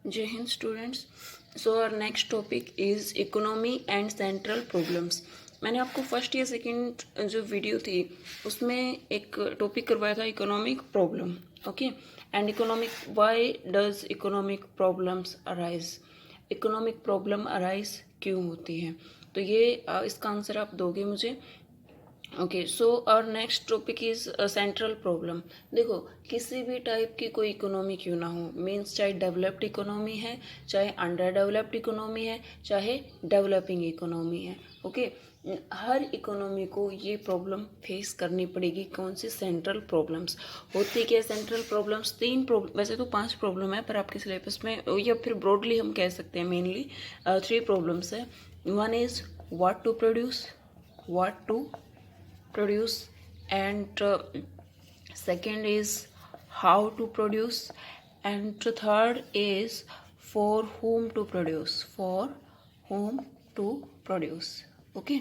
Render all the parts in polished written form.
जय हिंद students. So our next topic is economy and central problems. मैंने आपको फर्स्ट या सेकंड जो वीडियो थी उसमें एक टॉपिक करवाया था economic problem. Okay, and economic why does economic problems arise, economic problem arise क्यों होती है। तो ये इसका आंसर आप दोगे मुझे। Okay, so our next topic is central problem. देखो, किसी भी टाइप की कोई इकोनॉमी क्यों ना हो, मीन्स चाहे डेवलप्ड इकोनॉमी है, चाहे अंडर डेवलप्ड इकोनॉमी है, चाहे डेवलपिंग इकोनॉमी है, ओके, हर इकोनॉमी को ये प्रॉब्लम फेस करनी पड़ेगी। कौन सी? सेंट्रल प्रॉब्लम्स होती क्या? सेंट्रल प्रॉब्लम्स तीन प्रॉब्लम, वैसे तो 5 प्रॉब्लम है पर आपके सिलेबस में या फिर ब्रॉडली हम कह सकते हैं मेनली 3 प्रॉब्लम्स है। One is what to produce, what to produce, and second is how to produce, and third is for whom to produce, for whom to produce। Okay,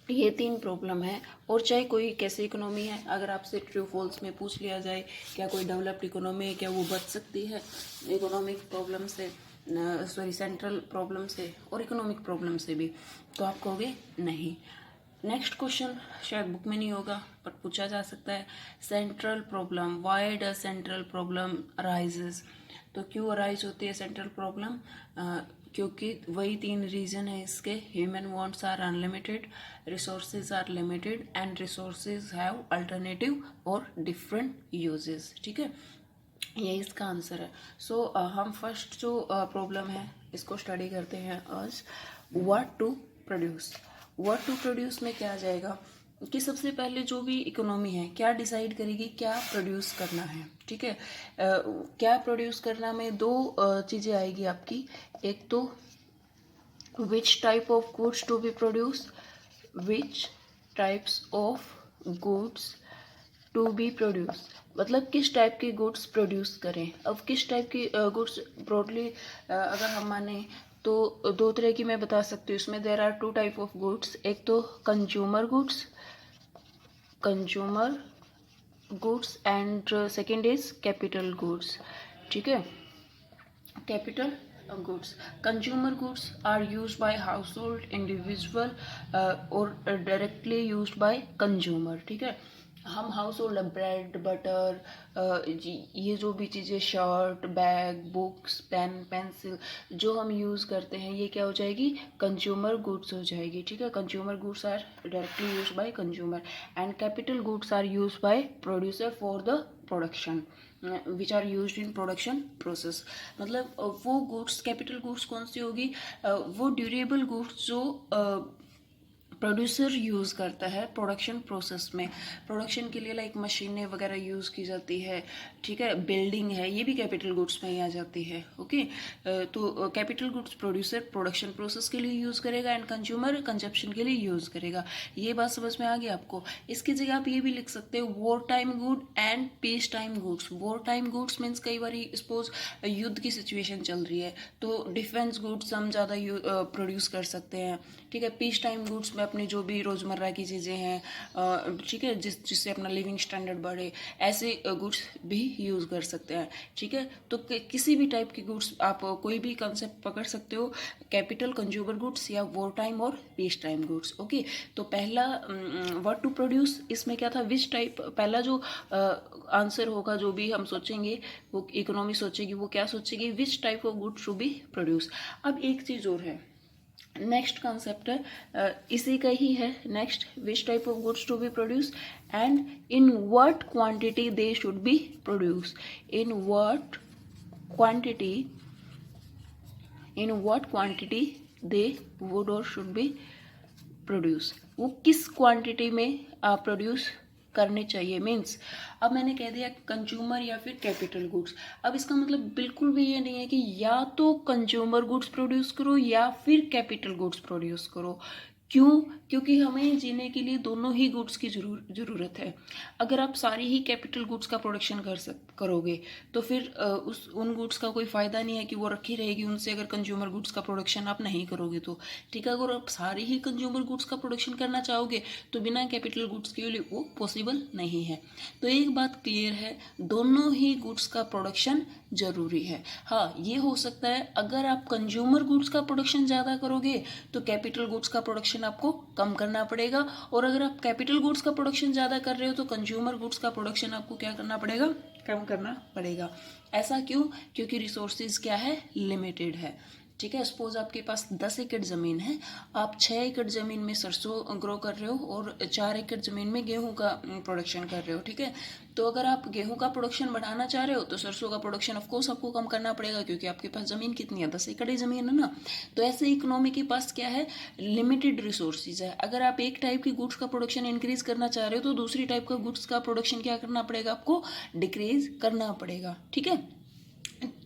ये 3 प्रॉब्लम है। और चाहे कोई कैसी इकोनॉमी है, अगर आपसे ट्रू फॉल्स में पूछ लिया जाए क्या कोई डेवलप्ड इकोनॉमी है, क्या वो बच सकती है इकोनॉमिक प्रॉब्लम से, सॉरी सेंट्रल प्रॉब्लम से और इकोनॉमिक प्रॉब्लम से भी, तो आप कहोगे नहीं। नेक्स्ट क्वेश्चन शायद बुक में नहीं होगा बट पूछा जा सकता है, central problem, why does central problem arises. तो क्यों अराइज होती है सेंट्रल प्रॉब्लम? क्योंकि वही 3 रीजन है इसके। Human wants are unlimited, resources are limited, and resources have alternative और डिफरेंट यूजेस। ठीक है, ये इसका आंसर है। सो हम फर्स्ट जो प्रॉब्लम है इसको स्टडी करते हैं आज, what to produce. What to produce में क्या आ जाएगा कि सबसे पहले जो भी इकोनॉमी है क्या डिसाइड करेगी, क्या प्रोड्यूस करना है। ठीक है, क्या प्रोड्यूस करना में 2 चीज़ें आएगी आपकी। एक तो which type of goods to be produce, which types of goods to be produce, मतलब किस टाइप की गुड्स प्रोड्यूस करें। अब किस टाइप की गुड्स ब्रॉडली अगर हम माने तो 2 तरह की मैं बता सकती हूँ इसमें। There are 2 type of goods, एक तो consumer goods, consumer goods, and second is capital goods. ठीक है, capital goods, consumer goods are used by household individual और डायरेक्टली यूज्ड बाय कंज्यूमर। ठीक है, हम हाउस होल्ड ब्रेड बटर ये जो भी चीज़ें, shirt bag books pen pencil जो हम यूज़ करते हैं ये क्या हो जाएगी, कंज्यूमर गुड्स हो जाएगी। ठीक है, consumer goods are directly used by consumer, and capital goods are used by producer for the production which are used in production process. मतलब वो गुड्स, कैपिटल गुड्स कौन सी होगी, वो ड्यूरेबल गुड्स जो प्रोड्यूसर यूज़ करता है प्रोडक्शन प्रोसेस में। प्रोडक्शन के लिए लाइक मशीनें वगैरह यूज़ की जाती है। ठीक है, बिल्डिंग है, ये भी कैपिटल गुड्स में ही आ जाती है। ओके, तो capital goods producer production process के लिए यूज़ करेगा एंड कंज्यूमर कंजप्शन के लिए यूज़ करेगा। ये बात समझ में आ गई आपको। इसकी जगह आप ये भी लिख सकते हो war time good and peace time goods. War time goods means कई बार सपोज युद्ध की सिचुएशन चल रही है तो डिफेंस गुड्स हम ज़्यादा प्रोड्यूस कर सकते हैं। ठीक है, पीस टाइम गुड्स में अपनी जो भी रोज़मर्रा की चीज़ें हैं, ठीक है, जिससे अपना लिविंग स्टैंडर्ड बढ़े, ऐसे गुड्स भी यूज़ कर सकते हैं। ठीक है, तो किसी भी टाइप की गुड्स आप कोई भी कंसेप्ट पकड़ सकते हो, कैपिटल, कंज्यूमर गुड्स या वॉर टाइम और पीस टाइम गुड्स। ओके, तो पहला व्हाट टू प्रोड्यूस, इसमें क्या था, विच टाइप, पहला जो आंसर होगा जो भी हम सोचेंगे, वो इकोनॉमी सोचेगी, वो क्या सोचेगी, which type of goods to be produce. अब एक चीज़ और है, नेक्स्ट कॉन्सेप्ट है इसी का ही है next, which type of goods to be produce and in what quantity they should be produce, in what quantity, in what quantity they would और शुड बी प्रोड्यूस, वो किस क्वांटिटी में प्रोड्यूस करने चाहिए। मीन्स अब मैंने कह दिया कंज्यूमर या फिर कैपिटल गुड्स। अब इसका मतलब बिल्कुल भी ये नहीं है कि या तो कंज्यूमर गुड्स प्रोड्यूस करो या फिर कैपिटल गुड्स प्रोड्यूस करो। क्यों? क्योंकि हमें जीने के लिए दोनों ही गुड्स की ज़रूरत है। अगर आप सारी ही कैपिटल गुड्स का प्रोडक्शन करोगे तो फिर उस उन गुड्स का कोई फ़ायदा नहीं है कि वो रखी रहेगी उनसे, अगर कंज्यूमर गुड्स का प्रोडक्शन आप नहीं करोगे तो। ठीक है, अगर आप सारे ही कंज्यूमर गुड्स का प्रोडक्शन करना चाहोगे तो बिना कैपिटल गुड्स के लिए वो पॉसिबल नहीं है। तो एक बात क्लियर है, दोनों ही गुड्स का प्रोडक्शन ज़रूरी है। हाँ, ये हो सकता है अगर आप कंज्यूमर गुड्स का प्रोडक्शन ज़्यादा करोगे तो कैपिटल गुड्स का प्रोडक्शन आपको कम करना पड़ेगा, और अगर आप कैपिटल गुड्स का प्रोडक्शन ज़्यादा कर रहे हो तो कंज्यूमर गुड्स का प्रोडक्शन आपको क्या करना पड़ेगा, कम करना पड़ेगा। ऐसा क्यों? क्योंकि रिसोर्सेज क्या है, लिमिटेड है। ठीक है, सपोज आपके पास 10 एकड़ ज़मीन है, आप 6 एकड़ ज़मीन में सरसों ग्रो कर रहे हो और 4 एकड़ ज़मीन में गेहूं का प्रोडक्शन कर रहे हो। ठीक है, तो अगर आप गेहूं का प्रोडक्शन बढ़ाना चाह रहे हो तो सरसों का प्रोडक्शन ऑफ कोर्स आपको कम करना पड़ेगा, क्योंकि आपके पास ज़मीन कितनी है, 10 एकड़ ही ज़मीन है ना। तो ऐसे इकोनॉमी के पास क्या है, लिमिटेड रिसोर्सेज है। अगर आप एक टाइप की गुड्स का प्रोडक्शन इंक्रीज करना चाह रहे हो तो दूसरी टाइप का गुड्स का प्रोडक्शन क्या करना पड़ेगा, आपको डिक्रीज करना पड़ेगा। ठीक है,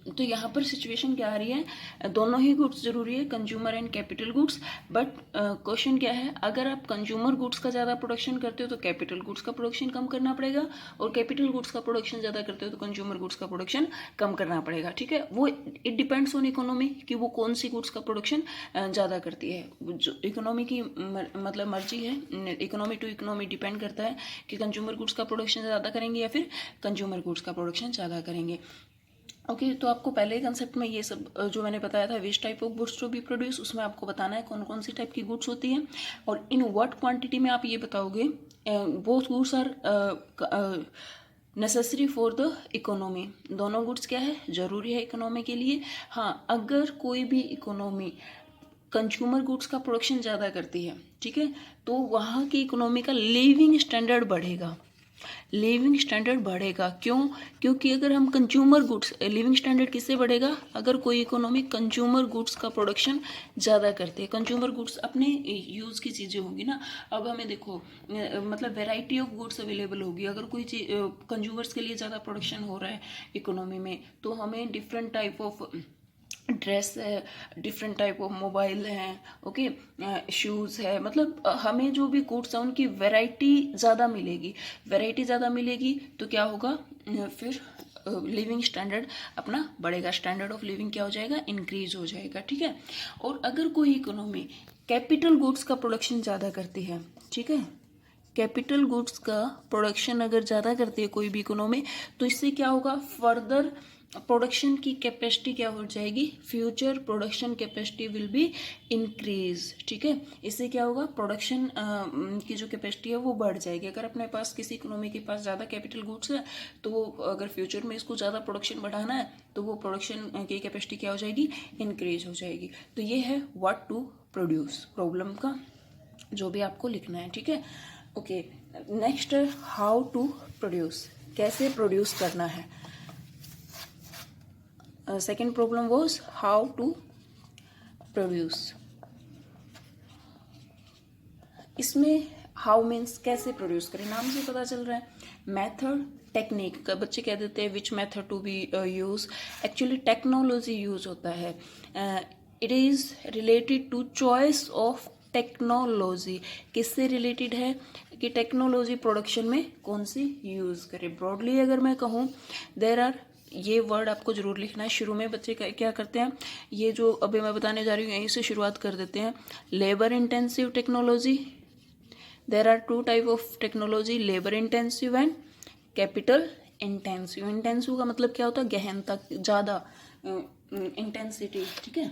तो यहाँ पर सिचुएशन क्या आ रही है, दोनों ही गुड्स जरूरी है, consumer and capital goods. But question क्या है, अगर आप कंज्यूमर गुड्स का ज़्यादा प्रोडक्शन करते हो तो कैपिटल गुड्स का प्रोडक्शन कम करना पड़ेगा, और कैपिटल गुड्स का प्रोडक्शन ज़्यादा करते हो तो कंज्यूमर गुड्स का प्रोडक्शन कम करना पड़ेगा। ठीक है, वो इट डिपेंड्स ऑन इकोनॉमी कि वो कौन सी गुड्स का प्रोडक्शन ज़्यादा करती है। जो इकोनॉमी की मतलब मर्जी है, इकोनॉमी टू इकोनॉमी डिपेंड करता है कि कंज्यूमर गुड्स का प्रोडक्शन ज़्यादा करेंगे या फिर कंज्यूमर गुड्स का प्रोडक्शन ज़्यादा करेंगे। ओके, तो आपको पहले कंसेप्ट में ये सब जो मैंने बताया था, which type of goods to be produce, उसमें आपको बताना है कौन कौन सी टाइप की गुड्स होती हैं और इन व्हाट क्वांटिटी में आप ये बताओगे। Both goods are necessary for the economy, दोनों गुड्स क्या है, ज़रूरी है इकोनॉमी के लिए। हाँ, अगर कोई भी इकोनॉमी कंज्यूमर गुड्स का प्रोडक्शन ज़्यादा करती है, ठीक है, तो वहाँ की इकोनॉमी का लिविंग स्टैंडर्ड बढ़ेगा, लिविंग स्टैंडर्ड बढ़ेगा। क्यों? क्योंकि अगर हम कंज्यूमर गुड्स, लिविंग स्टैंडर्ड किससे बढ़ेगा, अगर कोई इकोनॉमी कंज्यूमर गुड्स का प्रोडक्शन ज़्यादा करती है। कंज्यूमर गुड्स अपने यूज़ की चीज़ें होंगी ना। अब हमें देखो मतलब वैरायटी ऑफ गुड्स अवेलेबल होगी। अगर कोई चीज़ कंज्यूमर्स के लिए ज़्यादा प्रोडक्शन हो रहा है इकोनॉमी में, तो हमें डिफरेंट टाइप ऑफ ड्रेस है, डिफरेंट टाइप ऑफ मोबाइल हैं, ओके, शूज़ है, मतलब हमें जो भी गुड्स हैं उनकी वैरायटी ज़्यादा मिलेगी। वैरायटी ज़्यादा मिलेगी तो क्या होगा, फिर लिविंग स्टैंडर्ड अपना बढ़ेगा, स्टैंडर्ड ऑफ लिविंग क्या हो जाएगा, इंक्रीज हो जाएगा। ठीक है, और अगर कोई इकोनॉमी कैपिटल गुड्स का प्रोडक्शन ज़्यादा करती है, ठीक है, कैपिटल गुड्स का प्रोडक्शन अगर ज़्यादा करती है कोई भी इकोनॉमी, तो इससे क्या होगा, फर्दर प्रोडक्शन की कैपेसिटी क्या हो जाएगी, future production capacity will be increase. ठीक है, इससे क्या होगा, प्रोडक्शन की जो कैपेसिटी है वो बढ़ जाएगी। अगर अपने पास किसी इकोनॉमी के पास ज़्यादा कैपिटल गुड्स है तो वो अगर फ्यूचर में इसको ज़्यादा प्रोडक्शन बढ़ाना है तो वो प्रोडक्शन की कैपेसिटी क्या हो जाएगी, इंक्रीज हो जाएगी। तो ये है व्हाट टू प्रोड्यूस प्रॉब्लम का जो भी आपको लिखना है। ठीक है, ओके, नेक्स्ट है हाउ टू प्रोड्यूस, कैसे प्रोड्यूस करना है। Second problem was how to produce. इसमें हाउ मीन्स कैसे प्रोड्यूस करें, नाम से पता चल रहा है। मेथड, टेक्निक, बच्चे कह देते हैं which method to be use, actually technology use होता है। It is related to choice of technology, किससे रिलेटेड है कि टेक्नोलॉजी प्रोडक्शन में कौन सी यूज़ करें। ब्रॉडली अगर मैं कहूँ, देयर आर, ये वर्ड आपको जरूर लिखना है। शुरू में बच्चे क्या करते हैं, ये जो अभी मैं बताने जा रही हूँ यहीं से शुरुआत कर देते हैं। Labour intensive technology, there are two type of technology, labour intensive and capital intensive. Intensive का मतलब क्या होता है, गहनता, ज़्यादा, इंटेंसिटी। ठीक है,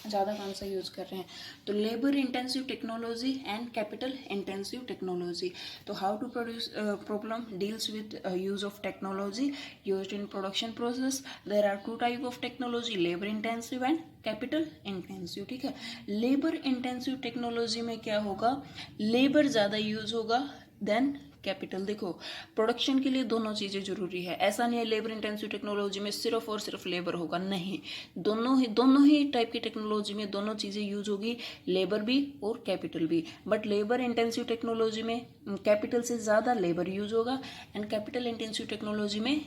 ज़्यादा कौन सा यूज़ कर रहे हैं, तो labour intensive technology and capital intensive technology. तो how to produce problem deals with use of technology used in production process. There are two type of technology, labour intensive and capital intensive. ठीक है, labour intensive technology में क्या होगा, labour ज़्यादा use होगा then capital. देखो, production के लिए दोनों चीज़ें जरूरी है। ऐसा नहीं है लेबर इंटेंसिव टेक्नोलॉजी में सिर्फ और सिर्फ लेबर होगा, नहीं, दोनों ही टाइप की टेक्नोलॉजी में दोनों चीज़ें यूज होगी, लेबर भी और कैपिटल भी। बट लेबर इंटेंसिव टेक्नोलॉजी में कैपिटल से ज़्यादा लेबर यूज होगा एंड कैपिटल इंटेंसिव टेक्नोलॉजी में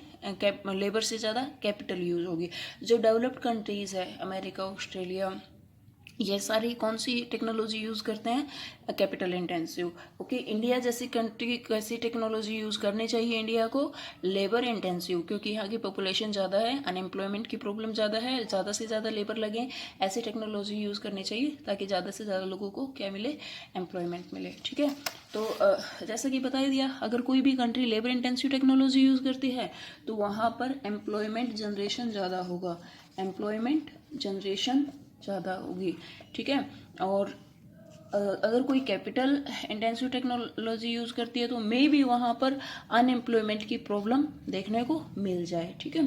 लेबर से ज़्यादा कैपिटल यूज होगी। जो डेवलप्ड कंट्रीज़ है, अमेरिका, ऑस्ट्रेलिया, ये सारी कौन सी टेक्नोलॉजी यूज़ करते हैं? Capital intensive. ओके, इंडिया जैसी कंट्री कैसी टेक्नोलॉजी यूज़ करनी चाहिए इंडिया को? लेबर इंटेंसिव, क्योंकि यहाँ की पॉपुलेशन ज़्यादा है, अनएम्प्लॉयमेंट की प्रॉब्लम ज़्यादा है, ज़्यादा से ज़्यादा लेबर लगे, ऐसी टेक्नोलॉजी यूज़ करनी चाहिए ताकि ज़्यादा से ज़्यादा लोगों को क्या मिले? एम्प्लॉयमेंट मिले। ठीक है, तो जैसा कि बता दिया, अगर कोई भी country labour intensive technology use करती है तो वहाँ पर एम्प्लॉयमेंट जनरेशन ज़्यादा होगा, एम्प्लॉयमेंट जनरेशन ज़्यादा होगी। ठीक है, और अगर कोई कैपिटल इंटेंसिव टेक्नोलॉजी यूज़ करती है तो मे भी वहाँ पर अनएम्प्लॉयमेंट की प्रॉब्लम देखने को मिल जाए। ठीक है,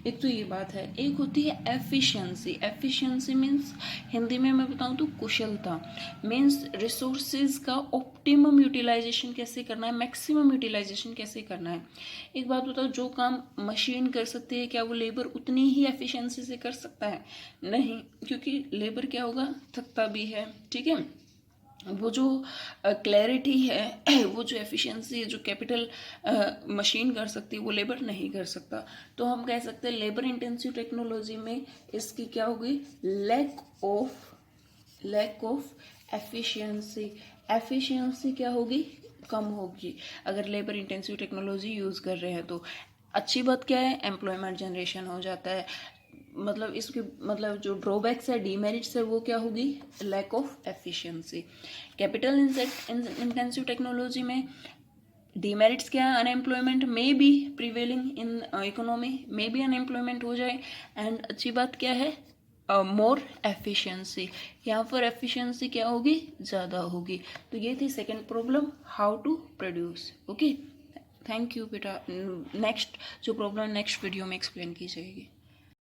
एक तो ये बात है। एक होती है एफिशिएंसी। एफिशिएंसी मीन्स हिंदी में मैं बताऊँ तो कुशलता, मीन्स रिसोर्सेज का ऑप्टिमम यूटिलाइजेशन कैसे करना है, मैक्सिमम यूटिलाइजेशन कैसे करना है। एक बात बताओ, जो काम मशीन कर सकती है क्या वो लेबर उतनी ही एफिशिएंसी से कर सकता है? नहीं, क्योंकि लेबर क्या होगा, थकता भी है। ठीक है, वो जो क्लैरिटी है वो जो एफिशिएंसी है जो कैपिटल मशीन कर सकती है वो लेबर नहीं कर सकता। तो हम कह सकते हैं लेबर इंटेंसिव टेक्नोलॉजी में इसकी क्या होगी? Lack of efficiency. एफिशिएंसी क्या होगी? कम होगी अगर लेबर इंटेंसिव टेक्नोलॉजी यूज़ कर रहे हैं तो। अच्छी बात क्या है? एम्प्लॉयमेंट जनरेशन हो जाता है। मतलब इसके मतलब जो ड्रॉबैक्स है, डीमेरिट्स है, वो क्या होगी? Lack of efficiency. Capital intensive technology में डीमेरिट्स क्या है? अनएम्प्लॉयमेंट में बी प्रिवेलिंग इन इकोनॉमी, में भी अनएम्प्लॉयमेंट हो जाए। एंड अच्छी बात क्या है? मोर एफिशिएंसी। यहाँ पर एफिशिएंसी क्या होगी? ज़्यादा होगी। तो ये थी second problem, how to produce. Okay, thank you बेटा। नेक्स्ट जो प्रॉब्लम नेक्स्ट वीडियो में एक्सप्लेन की जाएगी।